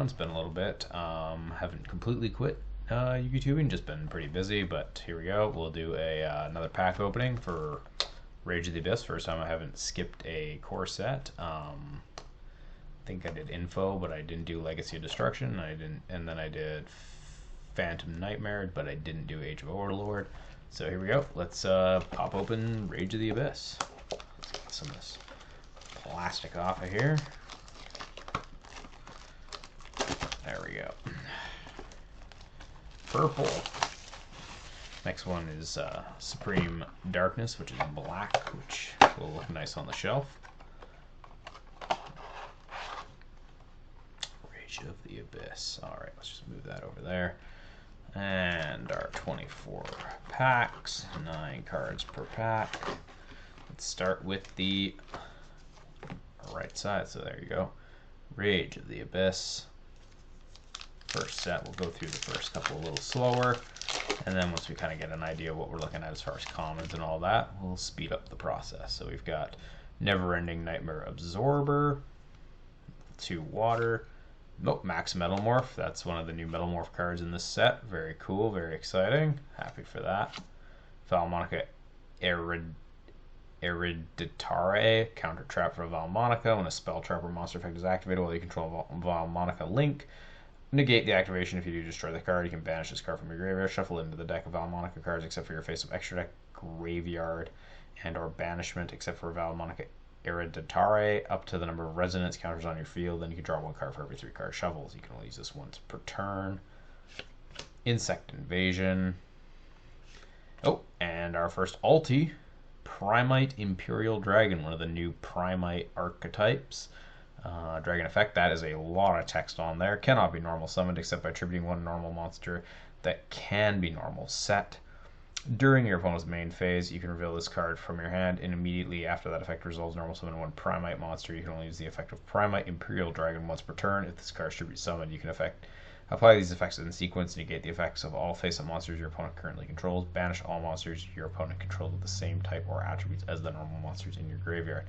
It's been a little bit. Haven't completely quit YouTubing, just been pretty busy, but here we go. We'll do another pack opening for Rage of the Abyss. First time I haven't skipped a core set. I think I did Info, but I didn't do Legacy of Destruction. And then I did Phantom Nightmare, but I didn't do Age of Overlord. So here we go. Let's pop open Rage of the Abyss. Let's get some of this plastic off of here. There we go. Purple. Next one is Supreme Darkness, which is black, which will look nice on the shelf. Rage of the Abyss. Alright, let's just move that over there. And our 24 packs, 9 cards per pack. Let's start with the right side. So there you go. Rage of the Abyss. First set, we'll go through the first couple a little slower, and then once we kind of get an idea of what we're looking at as far as commons and all that, we'll speed up the process. So we've got Never-Ending Nightmare Absorber, 2 water, Max Metalmorph. That's one of the new Metalmorph cards in this set. Very cool, very exciting. Happy for that. Valmonica Hereditare, counter trap for Valmonica. When a spell trap or monster effect is activated while you control Valmonica Link, negate the activation. If you do destroy the card, you can banish this card from your graveyard, shuffle it into the deck of Valmonica cards except for your face of extra deck, graveyard, and or banishment except for Valmonica Hereditare, up to the number of resonance counters on your field. Then you can draw 1 card for every 3 card shovels. You can only use this once per turn. Insect Invasion. Oh, and our first ulti, Primite Imperial Dragon, one of the new Primite archetypes. Dragon effect, that is a lot of text on there. Cannot be normal summoned except by attributing 1 normal monster that can be normal set. During your opponent's main phase, you can reveal this card from your hand, and immediately after that effect resolves, normal summon 1 Primite monster. You can only use the effect of Primite Imperial Dragon once per turn. If this card should be summoned, you can apply these effects in sequence, negate the effects of all face-up monsters your opponent currently controls, banish all monsters your opponent controls with the same type or attributes as the normal monsters in your graveyard.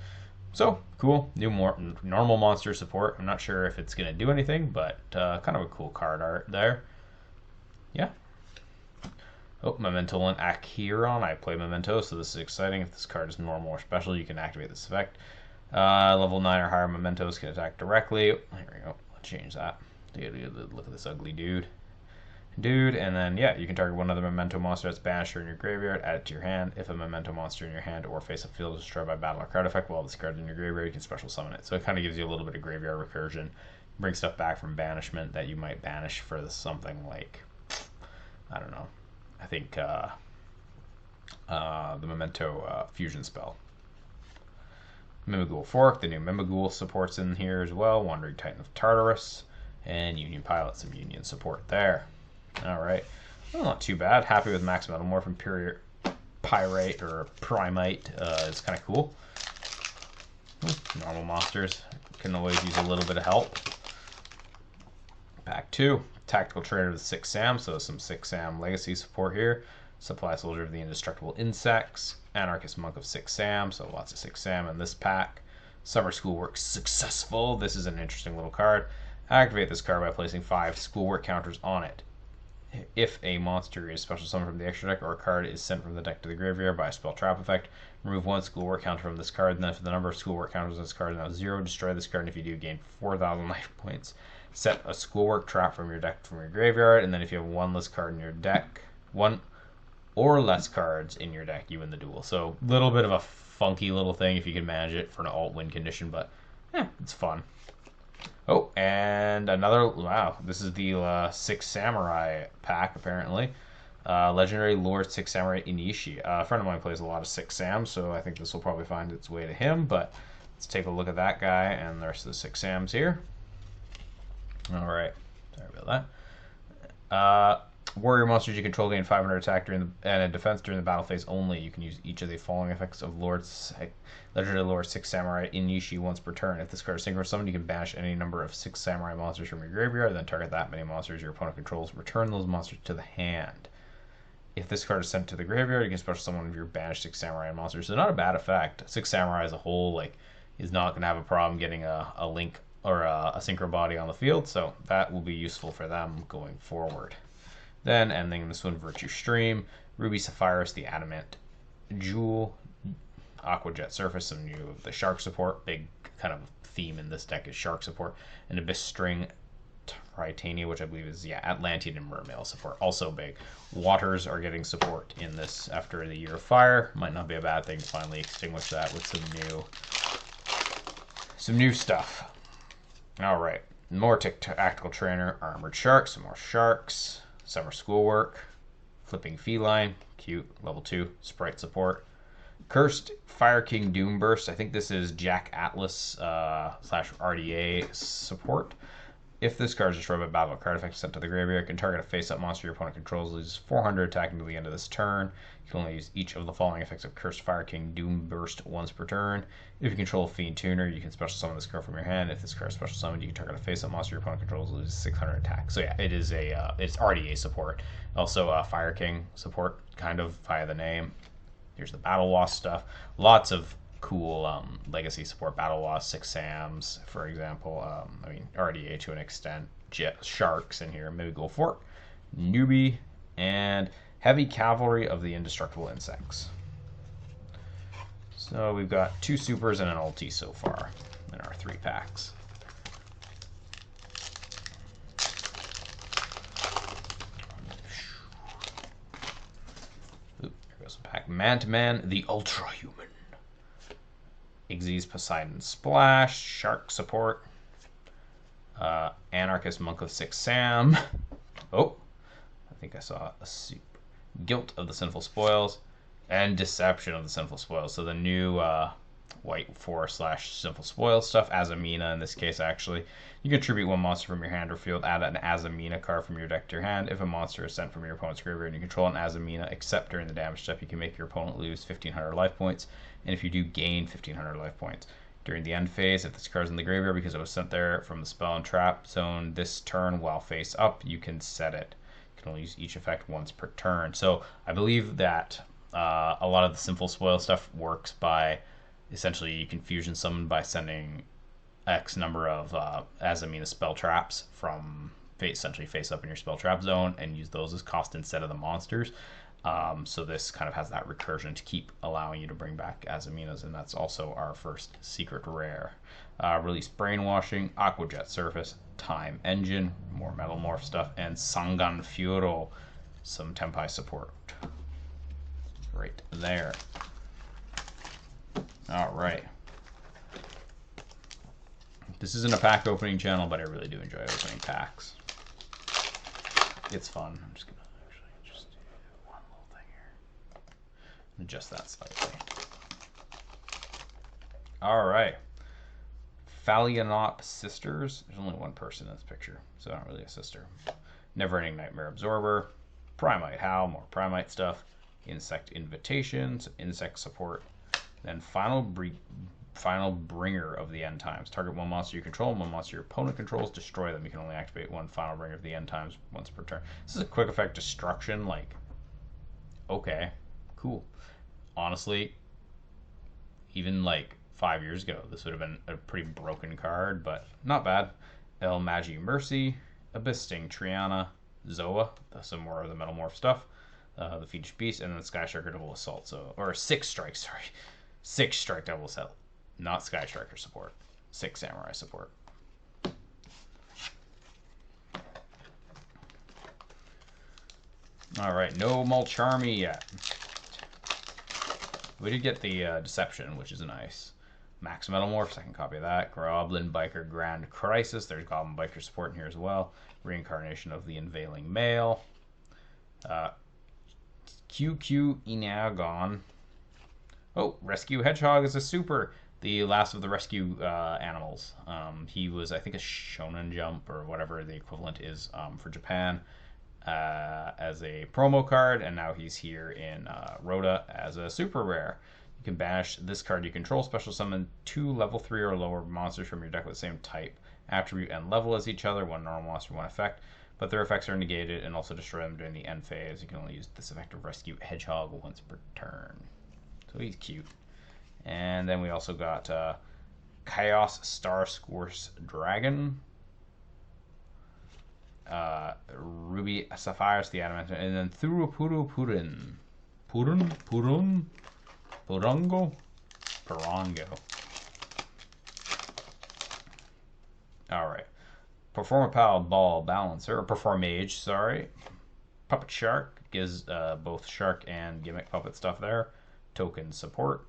So, cool. New normal monster support. I'm not sure if it's going to do anything, but kind of a cool card art there. Yeah. Oh, Memento and Acheron. I play Memento, so this is exciting. If this card is normal or special, you can activate this effect. Level 9 or higher Mementos can attack directly. There we go. Let's change that. Look at this ugly dude. And then, yeah, you can target 1 other Memento monster that's banished or in your graveyard, add it to your hand. If a Memento monster in your hand or face-up field is destroyed by battle or card effect while this card is in your graveyard, you can special summon it. So it kind of gives you a little bit of graveyard recursion. Bring stuff back from banishment that you might banish for something like, I don't know, I think the Memento fusion spell. Mimighoul Fork, the new Mimighoul support's in here as well. Wandering Titan of Tartarus, and Union Pilot, some Union support there. Alright, well, not too bad. Happy with Max Metalmorph. Imperial Pyrite or Primite is kind of cool. Normal monsters can always use a little bit of help. Pack 2, Tactical Trader with 6 Sam, so some 6 Sam legacy support here. Supply Soldier of the Indestructible Insects, Anarchist Monk of 6 Sam, so lots of 6 Sam in this pack. Summer Schoolwork Successful. This is an interesting little card. Activate this card by placing 5 Schoolwork counters on it. If a monster is special summoned from the extra deck or a card is sent from the deck to the graveyard by a spell trap effect, remove 1 Schoolwork counter from this card, and then if the number of Schoolwork counters on this card is now 0, destroy this card, and if you do, gain 4,000 life points. Set a Schoolwork trap from your deck from your graveyard, and then if you have 1 less card in your deck, 1 or less cards in your deck, you win the duel. So a little bit of a funky little thing if you can manage it for an alt win condition, but yeah, it's fun. Oh, and another, wow, this is the 6 Samurai pack, apparently. Legendary Lord 6 Samurai Inishi. A friend of mine plays a lot of 6 Sams, so I think this will probably find its way to him, but let's take a look at that guy and the rest of the 6 Sams here. Alright, sorry about that. Warrior monsters you control gain 500 attack and a defense during the battle phase only. You can use each of the following effects of Legendary Lord 6 Samurai Inishi once per turn. If this card is synchro summoned, you can banish any number of 6 Samurai monsters from your graveyard, then target that many monsters your opponent controls. Return those monsters to the hand. If this card is sent to the graveyard, you can special summon one of your banished 6 Samurai monsters. So not a bad effect. 6 Samurai as a whole is not going to have a problem getting a link or a synchro body on the field, so that will be useful for them going forward. Then ending this one, Virtue Stream, Ruby Sapphirus, the Adamant Jewel, Aqua Jet Surface, some new of the Shark support. Big kind of theme in this deck is Shark support, and Abyss String Tritania, which I believe is Atlantean and Mermail support, also big. Waters are getting support in this after the Year of Fire. Might not be a bad thing to finally extinguish that with some new stuff. All right, more Tactical Trainer, Armored Sharks, some more Sharks, Summer Schoolwork, Flipping Feline, cute, level 2, Sprite support. Cursed Fire King Doomburst, I think this is Jack Atlas / RDA support. If this card is destroyed by battle, a card effect sent to the graveyard can target a face-up monster your opponent controls, loses 400 attack until the end of this turn. You can only use each of the following effects of Cursed Fire King Doomburst once per turn. If you control a Fiend Tuner, you can special summon this card from your hand. If this card is special summoned, you can target a face-up monster your opponent controls, loses 600 attack. So yeah, it is it's RDA support. Also Fire King support, kind of via the name. Here's the Battle Lost stuff. Lots of cool legacy support. Battle Lost, 6 Sams, for example. I mean, RDA to an extent. Sharks in here. Maybe go for it. Newbie and Heavy Cavalry of the Indestructible Insects. So we've got 2 supers and an ulti so far in our 3 packs. Oop, here goes a pack. Man-to-Man, the Ultra-Human. Xyz Poseidon Splash, Shark support, Anarchist Monk of 6 Sam. Oh, I think I saw a soup. Guilt of the Sinful Spoils, and Deception of the Sinful Spoils. So the new white 4 / Sinful Spoils stuff, Azamina in this case actually. You can tribute 1 monster from your hand or field, add an Azamina card from your deck to your hand. If a monster is sent from your opponent's graveyard and you control an Azamina, except during the damage step, you can make your opponent lose 1,500 life points. And if you do, gain 1,500 life points. During the end phase, if this card is in the graveyard because it was sent there from the spell and trap zone this turn while face up, you can set it. You can only use each effect once per turn. So I believe that a lot of the Sinful Spoil stuff works by essentially you can fusion summon by sending X number of Azamina spell traps from essentially face up in your spell trap zone and use those as cost instead of the monsters. So this kind of has that recursion to keep allowing you to bring back Azaminas, and that's also our first secret rare. Release Brainwashing, Aqua Jet Surface, Time Engine, more Metal Morph stuff, and Sangan Fioro, some Tenpai support. Right there. Alright. This isn't a pack opening channel, but I really do enjoy opening packs. It's fun. I'm just going to actually just do one little thing here. Adjust that slightly. Alright. Phallionop Sisters. There's only one person in this picture, so not really a sister. Never-Ending Nightmare Absorber. Primite Howl, more Primite stuff. Insect Invitations, insect support. Then Final Bringer of the End Times. Target 1 monster you control, 1 monster your opponent controls, destroy them. You can only activate 1 Final Bringer of the End Times once per turn. This is a quick effect destruction, like, okay, cool. Honestly, even like 5 years ago, this would have been a pretty broken card, but not bad. El Magi Mercy, Abyss Sting Triana, Zoa, some more of the Metal Morph stuff, the Fiendish Beast, and then Sky Striker Double Assault, or 6 Strike, sorry. 6 Strike Double Assault. Not Sky Striker support. 6 Samurai support. Alright, no Mulcharmy yet. We did get the Deception, which is nice. Max Metal Morph, second copy of that. Goblin Biker Grand Crisis. There's Goblin Biker support in here as well. Reincarnation of the Unveiling Male. QQ Inagon. Oh, Rescue Hedgehog is a super. The last of the rescue animals. He was, I think, a Shonen Jump or whatever the equivalent is for Japan as a promo card, and now he's here in Rhoda as a super rare. You can banish this card you control, special summon 2 level 3 or lower monsters from your deck with the same type, attribute, and level as each other, 1 normal monster, 1 effect, but their effects are negated, and also destroy them during the end phase. You can only use this effect of Rescue Hedgehog once per turn. So he's cute. And then we also got Chaos Star Scorch Dragon. Ruby Sapphires, the Adamant, and then Thurupuru Purin. Purango? Parango. Alright. Perform a Pal Ball Balancer, or Perform Mage, sorry. Puppet Shark, gives both Shark and Gimmick Puppet stuff there. Token Support.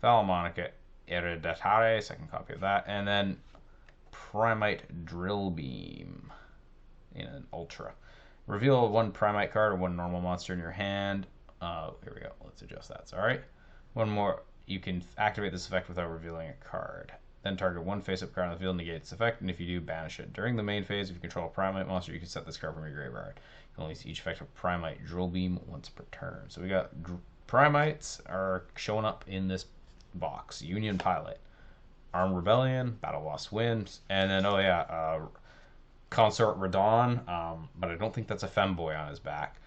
Valharmonica Hereditare, second copy of that. And then Primite Drill Beam in an Ultra. Reveal one Primite card or one normal monster in your hand. Here we go. Let's adjust that. Sorry. One more. You can activate this effect without revealing a card. Then target one face-up card on the field, negate its effect, and if you do, banish it. During the main phase, if you control a Primite monster, you can set this card from your graveyard. You can only see each effect of Primite Drill Beam once per turn. So we got Primites are showing up in this box. Union Pilot, Armed Rebellion, Battle Lost Winds, and then, oh yeah, Consort Radon, but I don't think that's a femboy on his back.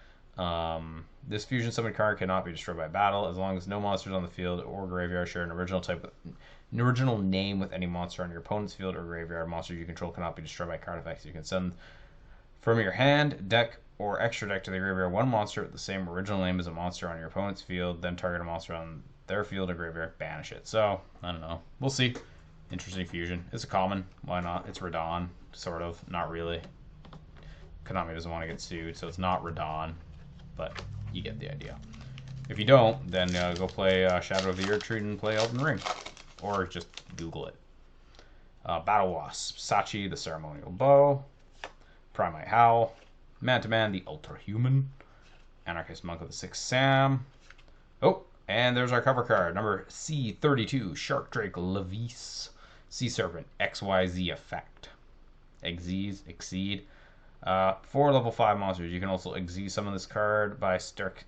This fusion summon card cannot be destroyed by battle as long as no monsters on the field or graveyard share an original name with any monster on your opponent's field or graveyard. Monsters you control cannot be destroyed by card effects. You can send from your hand, deck, or extra deck to the graveyard one monster with the same original name as a monster on your opponent's field, then target a monster on their field or graveyard, banish it. So, I don't know. We'll see. Interesting fusion. It's a common. Why not? It's Radon, sort of. Not really. Konami doesn't want to get sued, so it's not Radon, but you get the idea. If you don't, then go play Shadow of the Erdtree and play Elden Ring. Or just Google it. Battle Wasp, Sachi, the Ceremonial Bow, Primite Howl, Man-to-Man, the Ultra Human, Anarchist Monk of the Sixth Sam. Oh, and there's our cover card, number C32, Shark Drake Levis, Sea Serpent, XYZ Effect. Exceed. 4 level 5 monsters. You can also Exceed summon this card by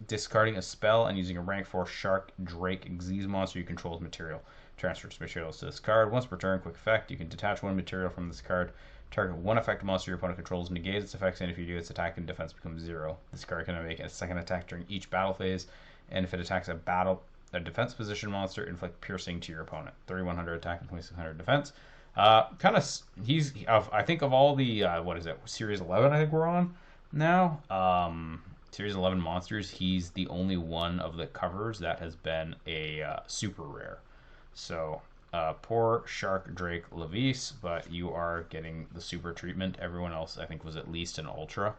discarding a spell and using a rank 4 Shark Drake Exceed monster you control as material. Transfer its materials to this card. Once per turn, quick effect. You can detach one material from this card. Target one effective monster your opponent controls, negate its effects, and if you do, its attack and defense becomes 0. This card can make a second attack during each battle phase, and if it attacks a defense position monster, inflict piercing to your opponent. 3100 attack and 2600 defense. I think of all the, what is it, Series 11 I think we're on now. Series 11 monsters, he's the only one of the covers that has been a super rare. So, poor Shark Drake Levis, but you are getting the super treatment. Everyone else, I think, was at least an Ultra.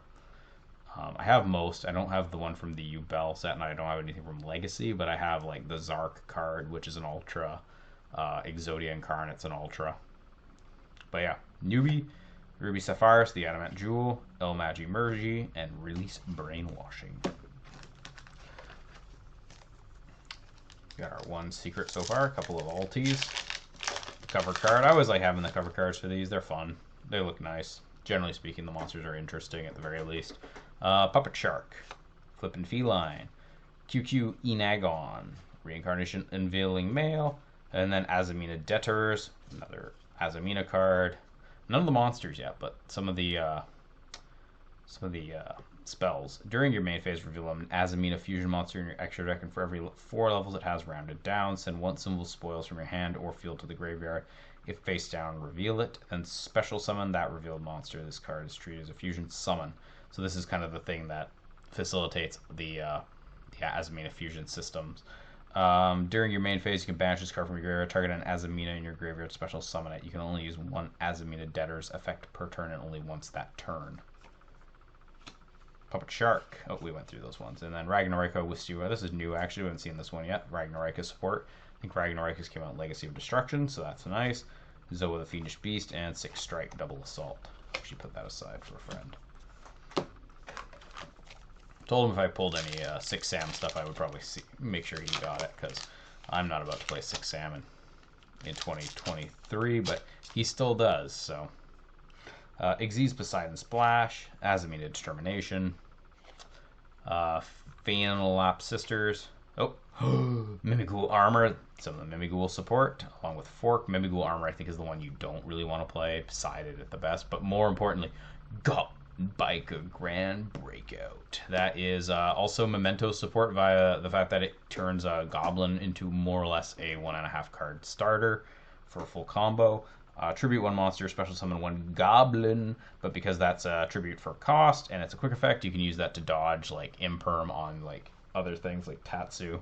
I have most. I don't have the one from the U-Bell set, and I don't have anything from Legacy, but I have, like, the Zark card, which is an Ultra. Exodia Incarnate's an Ultra. But yeah, Newbie, Ruby Sapphires, the Adamant Jewel, El Magi Mergi, and Release Brainwashing. Got our one secret so far, a couple of ulties. The cover card. I always like having the cover cards for these. They're fun. They look nice. Generally speaking, the monsters are interesting at the very least. Puppet Shark, Flippin' Feline, QQ Enagon, Reincarnation Unveiling Male, and then Azamina Debtors, another Azamina card. None of the monsters yet, but some of the spells. During your main phase, reveal an Azamina fusion monster in your extra deck, and for every 4 levels it has rounded down, send one symbol spoils from your hand or field to the graveyard. If face down, reveal it, then special summon that revealed monster. This card is treated as a fusion summon. So this is kind of the thing that facilitates the Azamina fusion systems. During your main phase, you can banish this card from your graveyard, target an Azamina in your graveyard, special summon it. You can only use one Azamina Debtor's effect per turn and only once that turn. Puppet Shark. Oh, we went through those ones. And then Ragnarika Wistua. This is new, actually. We haven't seen this one yet. Ragnarika support. I think Ragnarika's came out in Legacy of Destruction, so that's nice. Zoa the Fiendish Beast, and 6 Strike Double Assault. Actually put that aside for a friend. Told him if I pulled any 6 Sam stuff, I would probably make sure he got it, because I'm not about to play 6 Sam in 2023, but he still does, so... Xyz Poseidon Splash, Azamina Determination, Phainolap Sisters, Mimighoul Armor, some of the Mimighoul support, along with Fork. Mimighoul Armor I think is the one you don't really want to play, Poseidon at the best, but more importantly, Biker Grand Breakout. That is also Memento support via the fact that it turns a Goblin into more or less a 1.5 card starter. for a full combo. Tribute one monster, special summon one goblin, but because that's a tribute for cost and it's a quick effect, you can use that to dodge like imperm on like other things like Tatsu.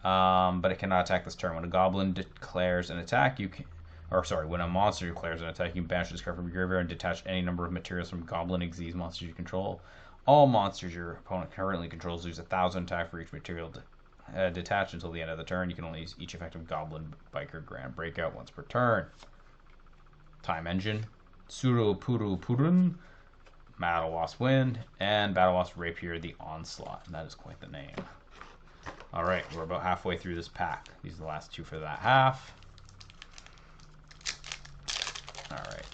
But it cannot attack this turn. When a goblin declares an attack, you can, or sorry, when a monster declares an attack, you can banish this card from your graveyard and detach any number of materials from Goblin Xyz monsters you control. All monsters your opponent currently controls lose 1,000 attack for each material detached until the end of the turn. You can only use each effective Goblin Biker Grand Breakout once per turn. Time Engine, Suru Puru Purun, Battle Wasp Wind, and Battle Wasp Rapier the Onslaught. And that is quite the name. Alright, we're about halfway through this pack. These are the last two for that half. Alright.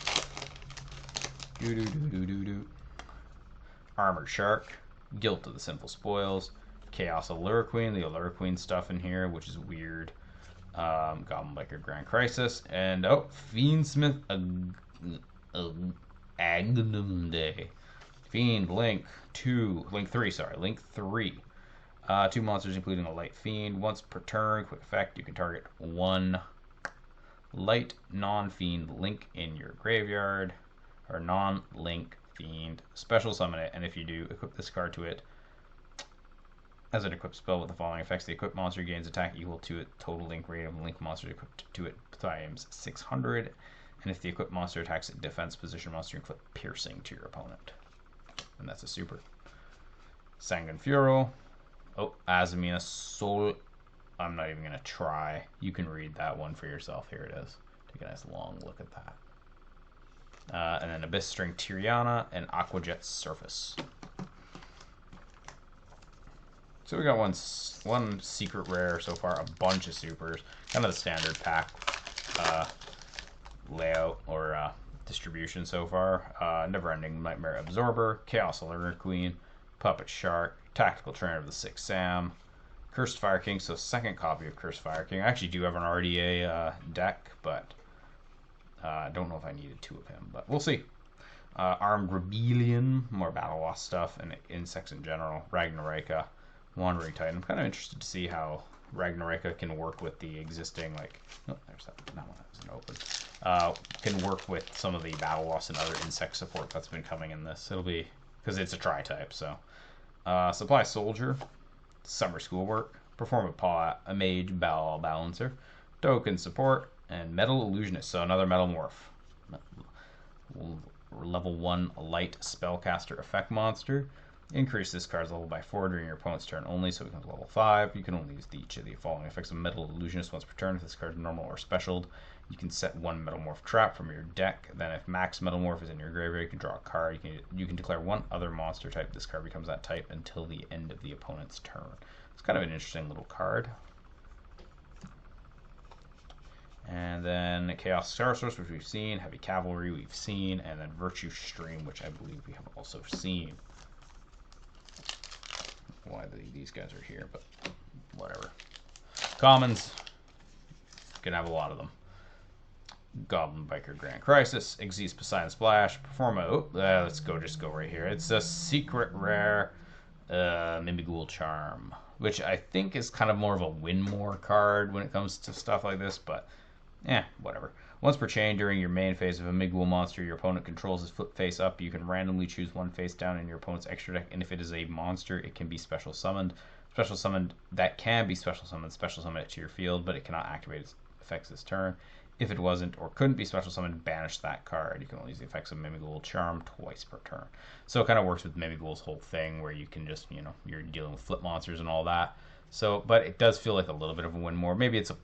Armored Shark, Guilt of the Sinful Spoils, Chaos Allure Queen, the Allure Queen stuff in here, which is weird. Goblin Biker Grand Crisis, and Fiendsmith Agnum Day. Fiend, Link 3. Two monsters including a Light Fiend. Once per turn, quick effect, you can target one Light non-Fiend Link in your graveyard, or non-Link Fiend. Special summon it, and if you do, equip this card to it. As an equipped spell with the following effects, the equipped monster gains attack equal to its total link rate of link monster equipped to it times 600. And if the equipped monster attacks a defense position monster, you inflict piercing to your opponent. And that's a super. Sanguine Furo. Azamina Sol. I'm not even going to try. You can read that one for yourself. Here it is. Take a nice long look at that. And then Abyss String Tiriana and Aquajet Surface. So we got one secret rare so far, a bunch of supers, kind of the standard pack layout or distribution so far. Never-Ending Nightmare Absorber, Chaos Allure Queen, Puppet Shark, Tactical Trainer of the Six Sam, Cursed Fire King, so second copy of Cursed Fire King. I actually do have an RDA deck, but I don't know if I needed two of him, but we'll see. Armed Rebellion, more Battle Wasp stuff, and insects in general. Ragnaraka. Wandering Titan. I'm kind of interested to see how Ragnaraka can work with the existing, like, there's that one that wasn't open. Can work with some of the Battle Wasp and other insect support that's been coming in this. It'll be, because it's a tri-type, so. Supply Soldier, Summer Schoolwork, Perform a Mage Ball Balancer, Token Support, and Metal Illusionist, so another Metal Morph. Level 1 Light Spellcaster Effect Monster. Increase this card's level by 4 during your opponent's turn only, so it becomes level 5. You can only use each of the following effects of Metal Illusionist once per turn. If this card is normal or special, you can set one Metamorph trap from your deck. Then if Max Metamorph is in your graveyard, you can draw a card. You can declare one other monster type. This card becomes that type until the end of the opponent's turn. It's kind of an interesting little card. And then Chaos Star Source, which we've seen. Heavy Cavalry, we've seen. And then Virtue Stream, which I believe we have also seen. Why these guys are here, but whatever. Commons, can have a lot of them. Goblin Biker Grand Crisis, Xyz Poseidon Splash, let's just go right here. It's a secret rare Mimighoul Charm, which I think is kind of more of a win more card when it comes to stuff like this, but whatever. Once per chain, during your main phase of a Mimighoul monster your opponent controls is flip face up, you can randomly choose one face down in your opponent's extra deck, and if it is a monster, it can be special summoned. Special summon it to your field, but it cannot activate its effects this turn. If it wasn't or couldn't be special summoned, banish that card. You can only use the effects of Mimighoul Charm twice per turn. So it kind of works with Mimighoul's whole thing where you can just, you're dealing with flip monsters and all that. So, but it does feel like a little bit of a win more. Maybe it's a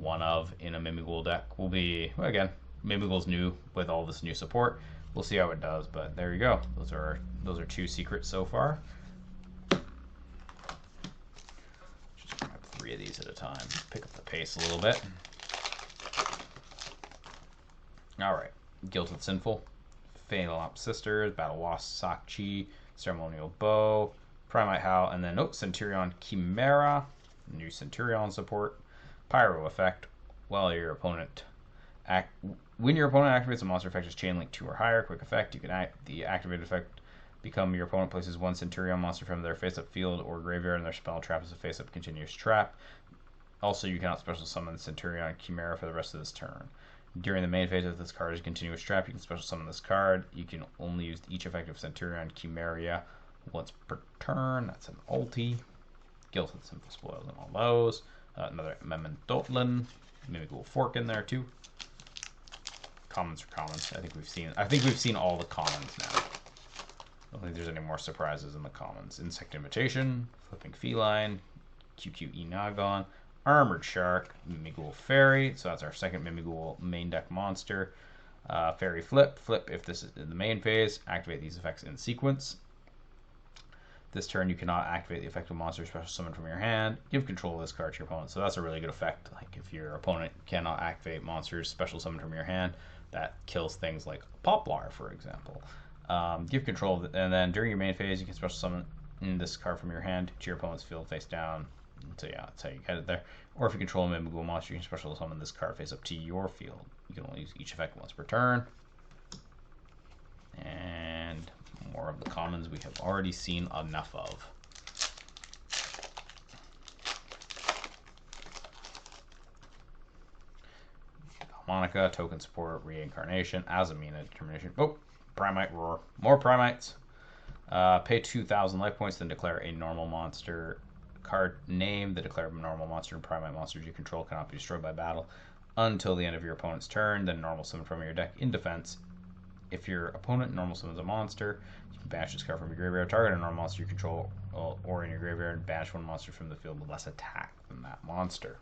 one of in a Mimighoul deck. Will be, well, again, Mimighoul's new with all this new support. We'll see how it does, but there you go. Those are two secrets so far. Just grab 3 of these at a time. Pick up the pace a little bit. Alright. Guilt of the Sinful, Fatal Op Sisters, Battle Wasp Sakchi, Ceremonial Bow, Primite Howl, and then Centurion Chimera, new Centurion support, Pyro Effect. When your opponent activates a monster effect is chain link 2 or higher, quick effect. You can the activated effect become your opponent places one Centurion monster from their face-up field or graveyard, and their spell trap is a face-up continuous trap. Also, you cannot special summon the Centurion Chimera for the rest of this turn. During the main phase, if this card is a continuous trap, you can special summon this card. You can only use each effective Centurion Chimera once per turn. That's an ulti. Guilt and Simple Spoils and all those. Another Memendotlan. Maybe a little fork in there too. Commons are commons. I think we've seen all the commons now. I don't think there's any more surprises in the commons. Insect Invitation, Flipping Feline, QQE Nagon, Armored Shark, Mimighoul Fairy. So that's our second Mimighoul main deck monster. Fairy Flip. Flip if this is in the main phase. Activate these effects in sequence. This turn, you cannot activate the effective monster special summon from your hand. Give control of this card to your opponent. So that's a really good effect. Like if your opponent cannot activate monsters special summon from your hand, that kills things like Poplar, for example. Give control of it, and then during your main phase, you can special summon this card from your hand to your opponent's field face down. So yeah, that's how you get it there. Or if you control a Mimighoul monster, you can special summon this card face up to your field. You can only use each effect once per turn. And more of the commons we have already seen enough of. Monica, Token Support, Reincarnation, Azamina, Determination. Oh, Primite Roar. More Primites. Pay 2,000 life points, then declare a normal monster card name. The declared normal monster and Primite monsters you control cannot be destroyed by battle until the end of your opponent's turn. Then normal summon from your deck in defense. If your opponent normal summons a monster, you can banish this card from your graveyard. Target a normal monster you control or in your graveyard and banish one monster from the field with less attack than that monster.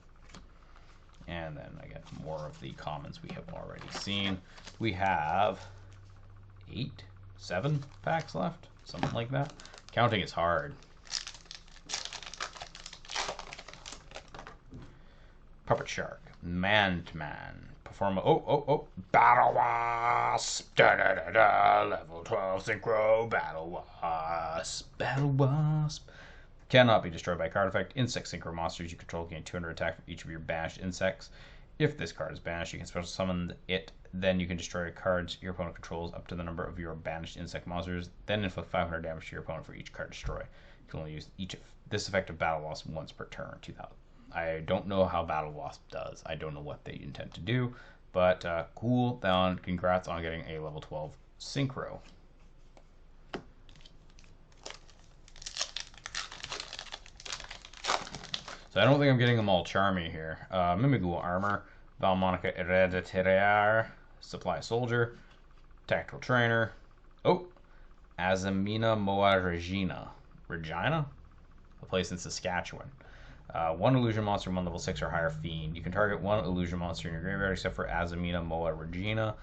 And then again, more of the commons we have already seen. We have 7 packs left, something like that. Counting is hard. Puppet Shark, Man-to-Man, Perform. Battle Wasp, level 12 Synchro, Battle Wasp. Cannot be destroyed by card effect. Insect Synchro monsters you control gain 200 attack from each of your banished insects. If this card is banished, you can special summon it. Then you can destroy cards your opponent controls up to the number of your banished insect monsters. Then inflict 500 damage to your opponent for each card destroyed. You can only use this effect of Battle Wasp once per turn. 2,000. I don't know how Battle Wasp does. I don't know what they intend to do. But cool. Then congrats on getting a level 12 Synchro. So I don't think I'm getting them all charmy here. Mimighoul Armor, Valmonica Hereditaire, Supply Soldier, Tactical Trainer. Oh, Azamina Regina? A place in Saskatchewan. 1 illusion monster, 1 level 6 or higher fiend. You can target 1 illusion monster in your graveyard except for Azamina Regina.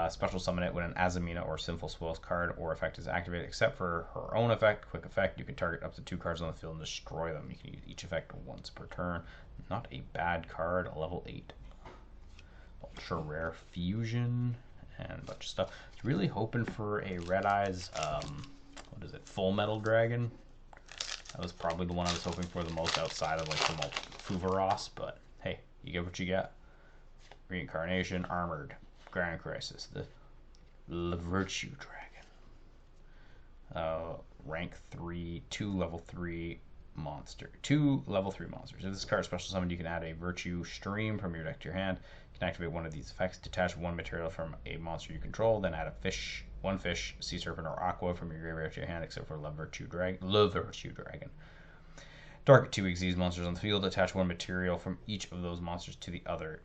Special summon it when an Azamina or Sinful Spoils card or effect is activated, except for her own effect, quick effect. You can target up to 2 cards on the field and destroy them. You can use each effect once per turn. Not a bad card, a level 8. Ultra Rare Fusion and a bunch of stuff. I was really hoping for a Red Eyes, what is it, Full Metal Dragon. That was probably the one I was hoping for the most outside of like the Fuwalos, but hey, you get what you get. Reincarnation, Armored, Grand Crisis, the Virtue Dragon. Rank 3, 2 level 3 monster. 2 level 3 monsters. If this card is special summoned, you can add a Virtue Stream from your deck to your hand. You can activate one of these effects, detach 1 material from a monster you control, then add a fish, 1 fish, Sea Serpent, or Aqua from your graveyard to your hand, except for Le Virtue Dragon. Target 2 Xyz monsters on the field, attach 1 material from each of those monsters to the other.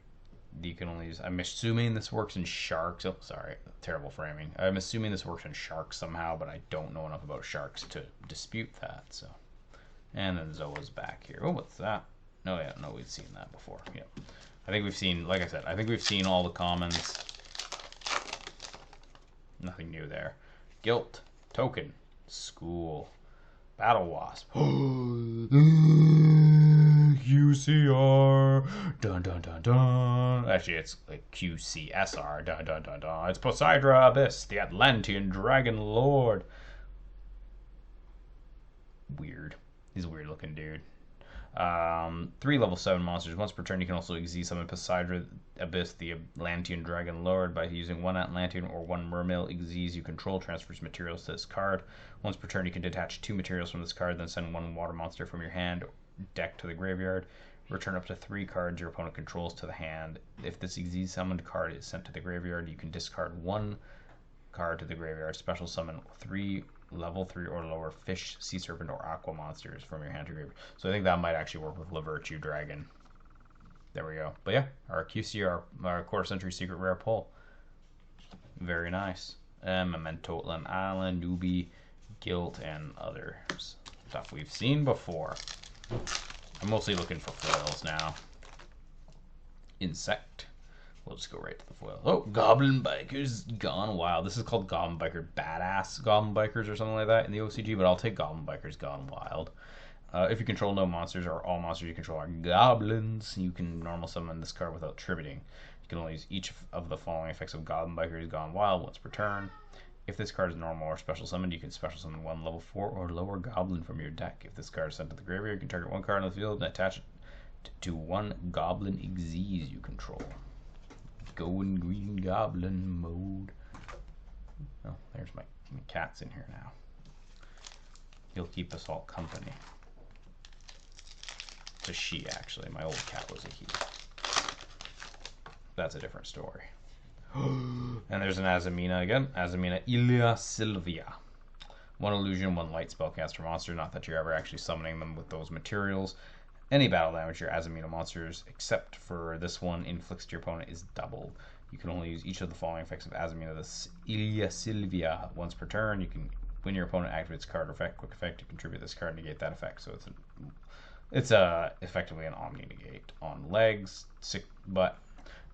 You can only use. I'm assuming this works in sharks. Oh, sorry, terrible framing. I'm assuming this works in sharks somehow, but I don't know enough about sharks to dispute that. So, and then Zoa's back here. Oh, what's that? No, yeah, no, we've seen that before. Yeah, I think we've seen. Like I said, I think we've seen all the commons. Nothing new there. Guilt, Token, School, Battle Wasp. QCR. Dun dun dun dun. Actually, it's like QCSR. Dun dun dun dun. It's Poseidra Abyss, the Atlantean Dragon Lord. Weird. He's a weird looking dude. 3 level 7 monsters. Once per turn, you can also Xyz summon Poseidra Abyss, the Atlantean Dragon Lord, by using 1 Atlantean or 1 Mermail Xyz you control, transfers materials to this card. Once per turn, you can detach 2 materials from this card, then send 1 water monster from your hand deck to the graveyard. Return up to 3 cards your opponent controls to the hand. If this Xyz summoned card is sent to the graveyard, you can discard 1 card to the graveyard. Special summon 3 level 3 or lower fish, sea serpent, or aqua monsters from your hand to graveyard. So I think that might actually work with Lavirtue Dragon. There we go. But yeah, our QC, our quarter century secret rare pull. Very nice. Memento, Lem Island, Newbie, Guilt, and other stuff we've seen before. I'm mostly looking for foils now. Insect. We'll just go right to the foil. Oh, Goblin Bikers Gone Wild. This is called Goblin Biker Badass Goblin Bikers or something like that in the OCG, but I'll take Goblin Bikers Gone Wild. If you control no monsters or all monsters you control are goblins, you can normal summon this card without tributing. You can only use each of the following effects of Goblin Bikers Gone Wild once per turn. If this card is normal or special summoned, you can special summon 1 level 4 or lower goblin from your deck. If this card is sent to the graveyard, you can target 1 card on the field and attach it to 1 goblin Xyz you control. Going green goblin mode. Oh, there's my cat's in here now. He'll keep us all company. It's a she, actually. My old cat was a he. That's a different story. And there's an Azamina again. Azamina Ilia Sylvia. 1 illusion, 1 light spellcaster monster. Not that you're ever actually summoning them with those materials. Any battle damage your Azamina monsters, except for this one, inflicts to your opponent is doubled. You can only use each of the following effects of Azamina this Ilia Sylvia once per turn. You can, when your opponent activates card or effect, quick effect, you contribute this card and negate that effect. So it's effectively an Omni negate on legs, but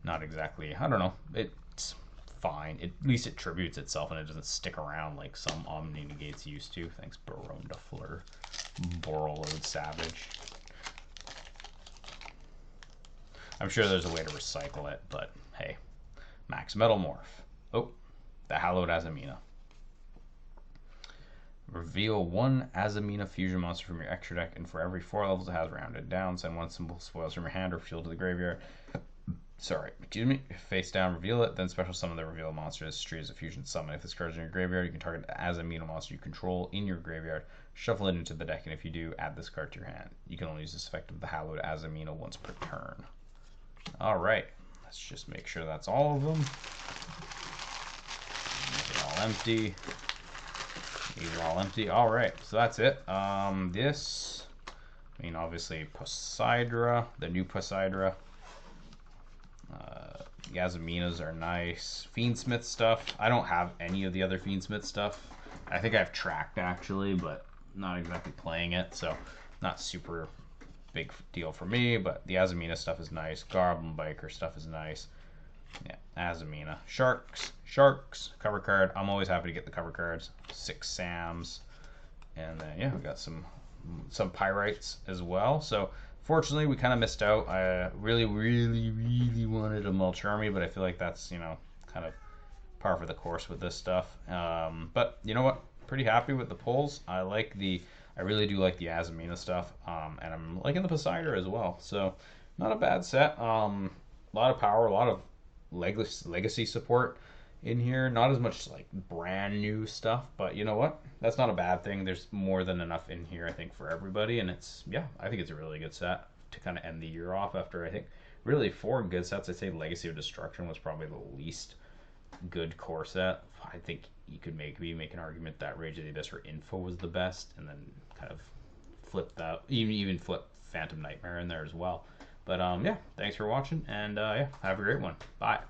not exactly. I don't know. It's fine. At least it tributes itself and it doesn't stick around like some Omni negates used to. Thanks, Baron de Fleur. Borreload Savage. I'm sure there's a way to recycle it, but hey. Max Metal Morph. Oh, the Hallowed Azamina. Reveal 1 Azamina fusion monster from your extra deck, and for every 4 levels it has rounded down, send 1 symbol spoils from your hand or field to the graveyard. Sorry, excuse me. Face down, reveal it, then special summon the reveal monster as treat as a fusion summon. If this card is in your graveyard, you can target the Azamina monster you control in your graveyard, shuffle it into the deck, and if you do, add this card to your hand. You can only use this effect of the Hallowed Azamina once per turn. Alright, let's just make sure that's all of them. Make it all empty. These are all empty. Alright, so that's it. This, I mean, obviously Poseidra, the new Poseidra. Azaminas are nice. Fiendsmith stuff. I don't have any of the other Fiendsmith stuff. I think I've tracked actually, but not exactly playing it, so not super big deal for me, but the Azamina stuff is nice. Goblin Biker stuff is nice. Yeah, Azamina. Sharks, cover card. I'm always happy to get the cover cards. 6 Sams. And then, yeah, we got some Pyrites as well. So, fortunately, we kind of missed out. I really wanted a Mulcharmy, but I feel like that's, you know, kind of par for the course with this stuff. But, you know what? Pretty happy with the pulls. I really do like the Azamina stuff, and I'm liking the Poseidon as well. So, not a bad set. A lot of power, a lot of legacy support in here. Not as much like brand new stuff, but you know what? That's not a bad thing. There's more than enough in here, I think, for everybody, and I think it's a really good set to kind of end the year off after, I think, really 4 good sets. I'd say Legacy of Destruction was probably the least good core set. I think you could maybe make an argument that Rage of the Abyss or Info was the best, and then kind of flip that, even flip Phantom Nightmare in there as well. But yeah, thanks for watching, and yeah, have a great one. Bye.